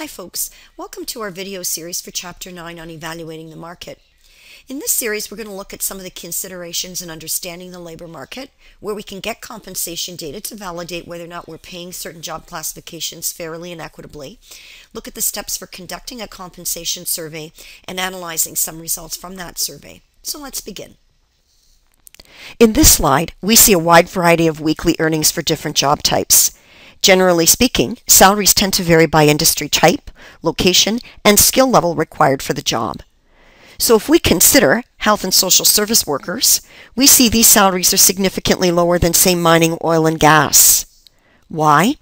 Hi folks, welcome to our video series for Chapter 9 on evaluating the market. In this series we're going to look at some of the considerations in understanding the labor market, where we can get compensation data to validate whether or not we're paying certain job classifications fairly and equitably, look at the steps for conducting a compensation survey, and analyzing some results from that survey. So let's begin. In this slide, we see a wide variety of weekly earnings for different job types. Generally speaking, salaries tend to vary by industry type, location, and skill level required for the job. So if we consider health and social service workers, we see these salaries are significantly lower than, say, mining, oil, and gas. Why?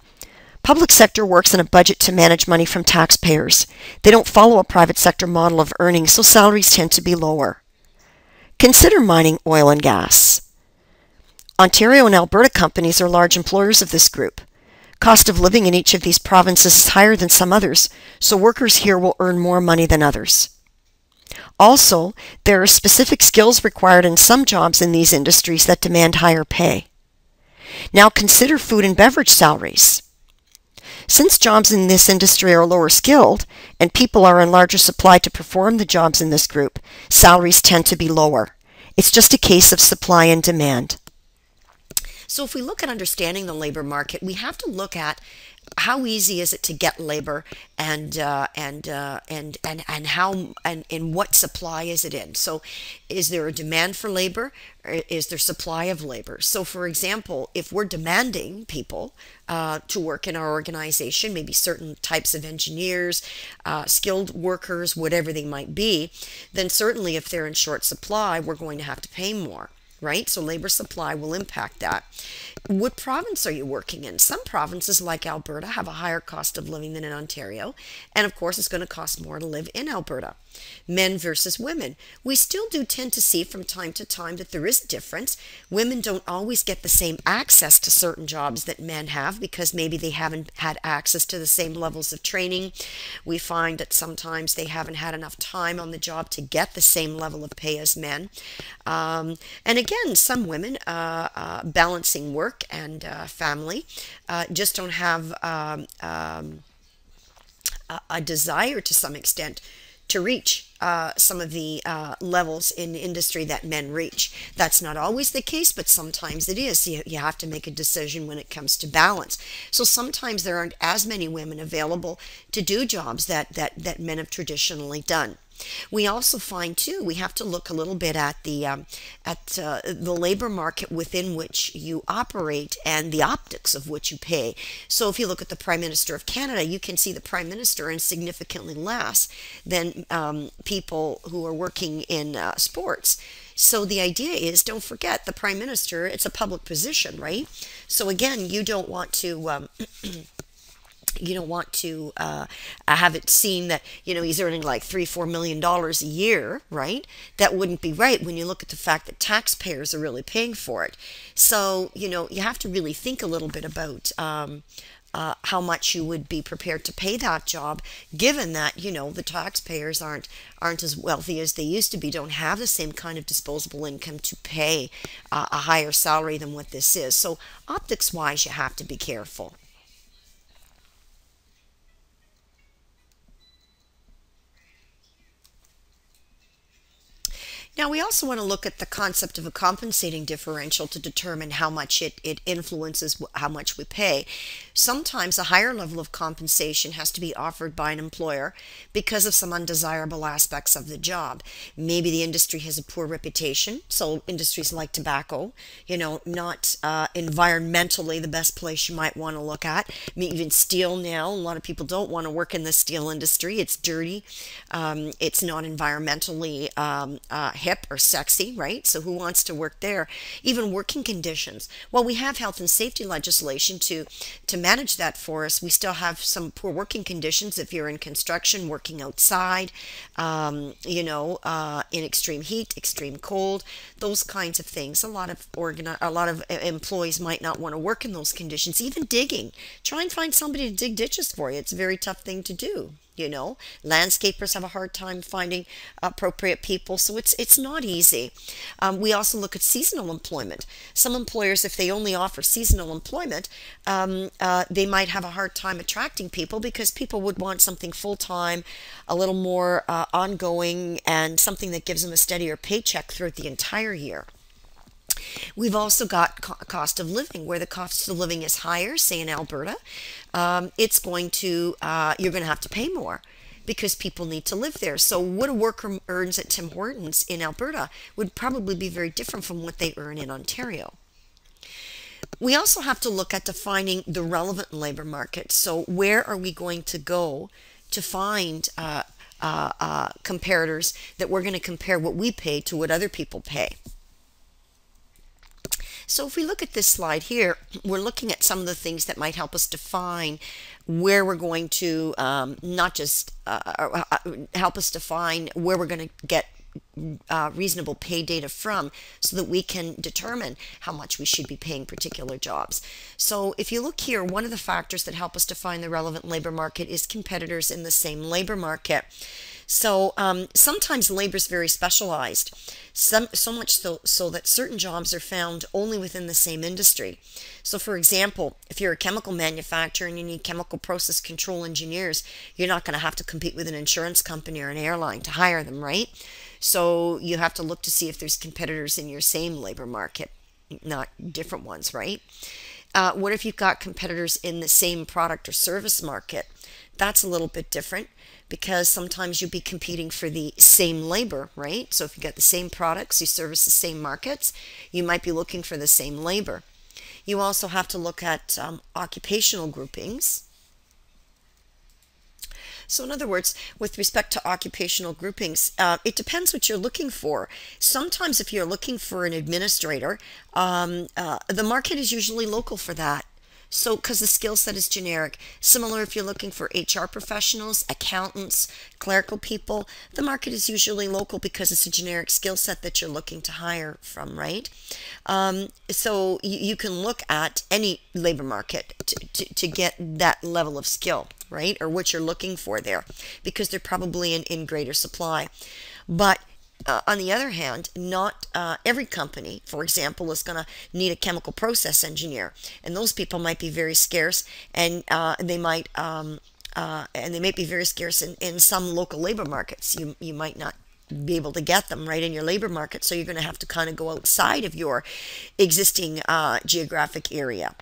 Public sector works on a budget to manage money from taxpayers. They don't follow a private sector model of earning, so salaries tend to be lower. Consider mining, oil, and gas. Ontario and Alberta companies are large employers of this group. Cost of living in each of these provinces is higher than some others, so workers here will earn more money than others. Also, there are specific skills required in some jobs in these industries that demand higher pay. Now consider food and beverage salaries. Since jobs in this industry are lower skilled, and people are in larger supply to perform the jobs in this group, salaries tend to be lower. It's just a case of supply and demand. So if we look at understanding the labor market, we have to look at how easy is it to get labor, and how and in what supply is it in. So is there a demand for labor, or is there supply of labor? So for example, if we're demanding people to work in our organization, maybe certain types of engineers, skilled workers, whatever they might be, then certainly if they're in short supply, we're going to have to pay more. Right? So labor supply will impact that. What province are you working in? Some provinces like Alberta have a higher cost of living than in Ontario, and of course it's going to cost more to live in Alberta. Men versus women. We still do tend to see from time to time that there is a difference. Women don't always get the same access to certain jobs that men have because maybe they haven't had access to the same levels of training. We find that sometimes they haven't had enough time on the job to get the same level of pay as men. And again, some women balancing work and family just don't have a desire to some extent to reach some of the levels in industry that men reach. That's not always the case, but sometimes it is. You have to make a decision when it comes to balance. So sometimes there aren't as many women available to do jobs that men have traditionally done. We also find too, we have to look a little bit at the labor market within which you operate and the optics of which you pay. So if you look at the Prime Minister of Canada, you can see the Prime Minister earns significantly less than people who are working in sports. So the idea is, don't forget, the Prime Minister, it's a public position, right? So again, you don't want to have it seen that he's earning like $3-4 million a year, right? That wouldn't be right when you look at the fact that taxpayers are really paying for it. So you have to really think a little bit about how much you would be prepared to pay that job, given that the taxpayers aren't as wealthy as they used to be, don't have the same kind of disposable income to pay a higher salary than what this is. So optics wise, you have to be careful. Now, we also want to look at the concept of a compensating differential to determine how much it influences how much we pay. Sometimes a higher level of compensation has to be offered by an employer because of some undesirable aspects of the job. Maybe the industry has a poor reputation, so industries like tobacco, not environmentally the best place you might want to look at. I mean, even steel now, a lot of people don't want to work in the steel industry. It's dirty. It's not environmentally hip or sexy, right? So who wants to work there? Even working conditions. Well, we have health and safety legislation to manage that for us. We still have some poor working conditions if you're in construction, working outside, in extreme heat, extreme cold, those kinds of things. A lot of employees might not want to work in those conditions. Even digging. Try and find somebody to dig ditches for you. It's a very tough thing to do. You know, landscapers have a hard time finding appropriate people, so it's not easy. We also look at seasonal employment. Some employers, if they only offer seasonal employment, they might have a hard time attracting people because people would want something full-time, a little more ongoing, and something that gives them a steadier paycheck throughout the entire year. We've also got cost of living, where the cost of living is higher, say in Alberta. It's going to, you're going to have to pay more because people need to live there. So what a worker earns at Tim Hortons in Alberta would probably be very different from what they earn in Ontario. We also have to look at defining the relevant labor market. So where are we going to go to find comparators that we're going to compare what we pay to what other people pay? So if we look at this slide here, we're looking at some of the things that might help us define where we're going to, not just help us define where we're going to get reasonable pay data from, so that we can determine how much we should be paying particular jobs. So if you look here, one of the factors that help us define the relevant labor market is competitors in the same labor market. So sometimes labor is very specialized, so much so that certain jobs are found only within the same industry. So for example, if you're a chemical manufacturer and you need chemical process control engineers, you're not going to have to compete with an insurance company or an airline to hire them, right? So you have to look to see if there's competitors in your same labor market, not different ones, right? What if you've got competitors in the same product or service market? That's a little bit different, because sometimes you'll be competing for the same labor, right? So if you get the same products, you service the same markets, you might be looking for the same labor. You also have to look at occupational groupings. So in other words, with respect to occupational groupings, it depends what you're looking for. Sometimes if you're looking for an administrator, the market is usually local for that. So, because the skill set is generic. Similar if you're looking for HR professionals, accountants, clerical people, the market is usually local because it's a generic skill set that you're looking to hire from, right? So you can look at any labor market to get that level of skill, right? Or what you're looking for there, because they're probably in greater supply. But on the other hand, not every company, for example, is going to need a chemical process engineer, and those people might be very scarce, and they might be very scarce in some local labor markets. You might not be able to get them right in your labor market, so you're going to have to kind of go outside of your existing geographic area.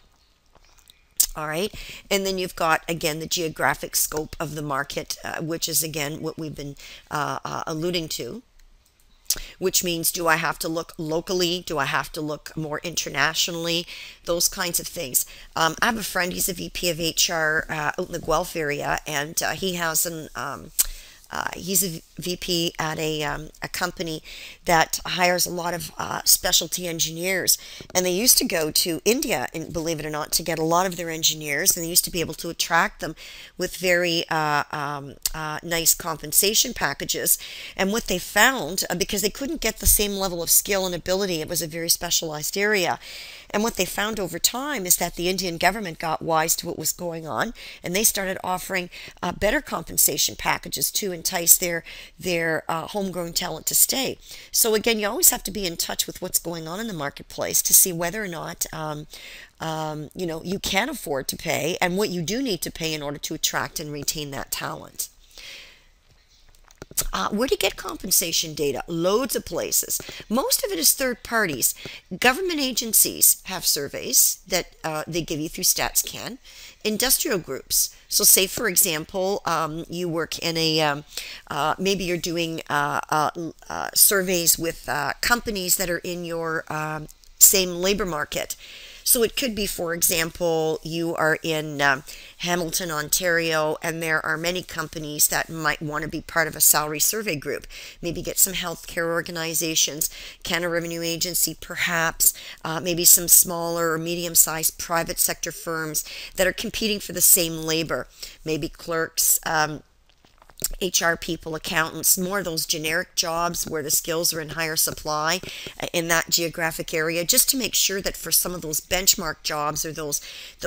All right, and then you've got, again, the geographic scope of the market, which is, again, what we've been alluding to. Which means, do I have to look locally? Do I have to look more internationally? Those kinds of things. I have a friend, he's a VP of HR out in the Guelph area, and he has he's a VP at a company that hires a lot of specialty engineers, and they used to go to India, and believe it or not, to get a lot of their engineers, and they used to be able to attract them with very nice compensation packages. And what they found, because they couldn't get the same level of skill and ability, it was a very specialized area, and what they found over time is that the Indian government got wise to what was going on, and they started offering better compensation packages to entice their homegrown talent to stay. So again, you always have to be in touch with what's going on in the marketplace to see whether or not you know, you can afford to pay, and what you do need to pay in order to attract and retain that talent. Where to get compensation data? Loads of places. Most of it is third parties. Government agencies have surveys that they give you through StatsCan. Industrial groups. So say, for example, you work in a, maybe you're doing surveys with companies that are in your same labor market. So it could be, for example, you are in Hamilton, Ontario, and there are many companies that might want to be part of a salary survey group. Maybe get some healthcare organizations, Canada Revenue Agency perhaps, maybe some smaller or medium-sized private sector firms that are competing for the same labor. Maybe clerks, HR people, accountants, more of those generic jobs where the skills are in higher supply in that geographic area, just to make sure that for some of those benchmark jobs or those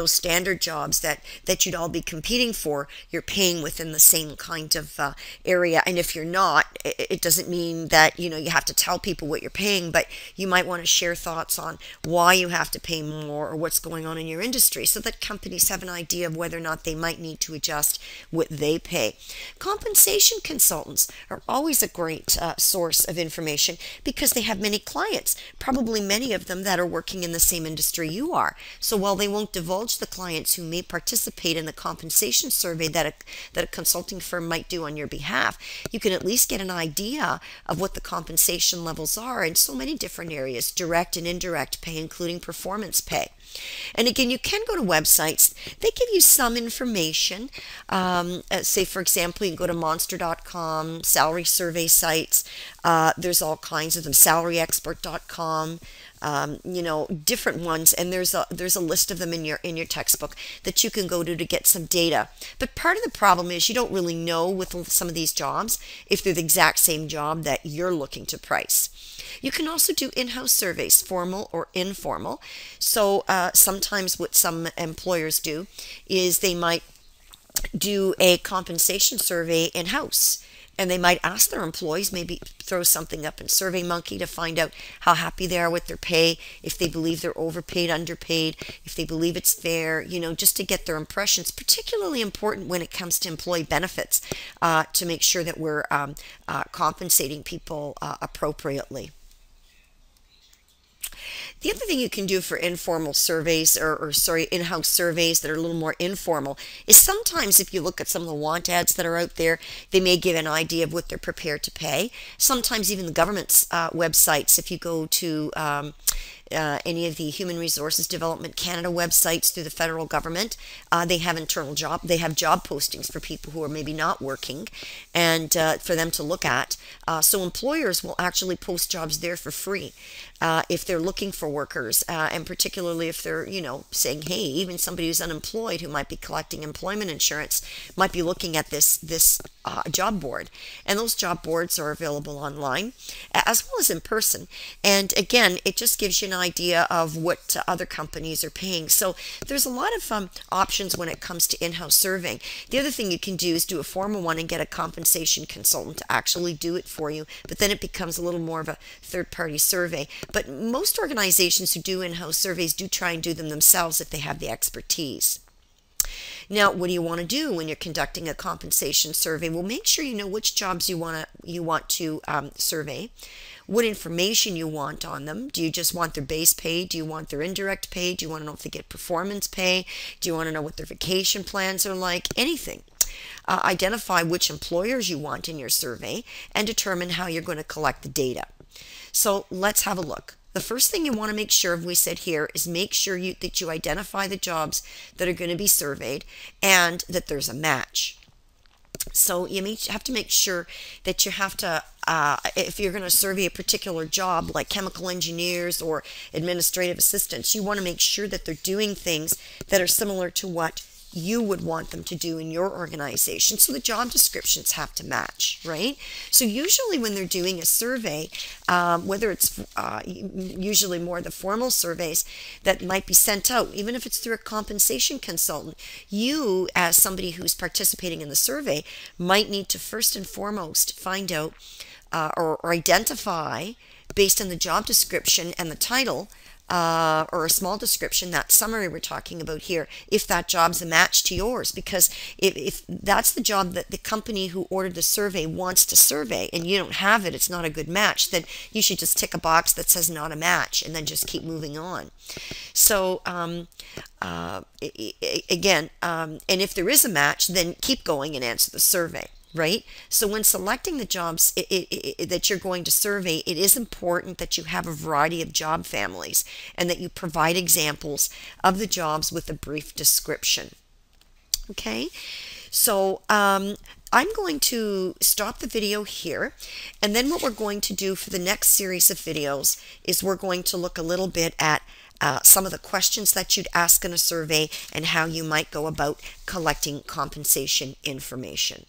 standard jobs that you'd all be competing for, you're paying within the same kind of area. And if you're not, it doesn't mean that you have to tell people what you're paying, but you might want to share thoughts on why you have to pay more or what's going on in your industry, so that companies have an idea of whether or not they might need to adjust what they pay. Compensation consultants are always a great source of information because they have many clients, probably many of them that are working in the same industry you are. So while they won't divulge the clients who may participate in the compensation survey that a consulting firm might do on your behalf, you can at least get an idea of what the compensation levels are in so many different areas: direct and indirect pay, including performance pay. And again, you can go to websites. They give you some information. Say, for example, you can go to monster.com, salary survey sites. There's all kinds of them, salaryexpert.com, different ones. And there's a list of them in your textbook that you can go to get some data. But part of the problem is you don't really know with some of these jobs if they're the exact same job that you're looking to price. You can also do in-house surveys, formal or informal. So sometimes what some employers do is they might do a compensation survey in-house, and they might ask their employees, maybe throw something up in SurveyMonkey to find out how happy they are with their pay, if they believe they're overpaid, underpaid, if they believe it's fair, just to get their impressions. Particularly important when it comes to employee benefits, to make sure that we're compensating people appropriately. The other thing you can do for informal surveys, in-house surveys that are a little more informal, is sometimes if you look at some of the want ads that are out there, they may give an idea of what they're prepared to pay. Sometimes even the government's websites, if you go to any of the Human Resources Development Canada websites through the federal government, they have job postings for people who are maybe not working, and for them to look at. So employers will actually post jobs there for free if they're looking for workers, and particularly if they're saying, hey, even somebody who's unemployed who might be collecting employment insurance might be looking at this job board. And those job boards are available online as well as in person. And again, it just gives you an idea of what other companies are paying. So there's a lot of options when it comes to in-house surveying. The other thing you can do is do a formal one and get a compensation consultant to actually do it for you, but then it becomes a little more of a third-party survey. But most organizations who do in-house surveys do try and do them themselves if they have the expertise. Now, what do you want to do when you're conducting a compensation survey? Well, make sure you know which jobs you want to survey, what information you want on them. Do you just want their base pay? Do you want their indirect pay? Do you want to know if they get performance pay? Do you want to know what their vacation plans are like? Anything. Identify which employers you want in your survey and determine how you're going to collect the data. So let's have a look. The first thing you want to make sure of, we said here, is make sure that you identify the jobs that are going to be surveyed and that there's a match. So you have to make sure that you have to, if you're going to survey a particular job like chemical engineers or administrative assistants, you want to make sure that they're doing things that are similar to what you would want them to do in your organization. So the job descriptions have to match, right? So usually when they're doing a survey, whether it's usually more the formal surveys that might be sent out, even if it's through a compensation consultant, you as somebody who's participating in the survey might need to first and foremost find out or identify, based on the job description and the title, or a small description, that summary we're talking about here, if that job's a match to yours. Because if that's the job that the company who ordered the survey wants to survey and you don't have it, it's not a good match, then you should just tick a box that says not a match and then just keep moving on. So again, and if there is a match, then keep going and answer the survey. Right? So when selecting the jobs that you're going to survey, it is important that you have a variety of job families and that you provide examples of the jobs with a brief description. Okay? So I'm going to stop the video here, and then what we're going to do for the next series of videos is we're going to look a little bit at some of the questions that you'd ask in a survey and how you might go about collecting compensation information.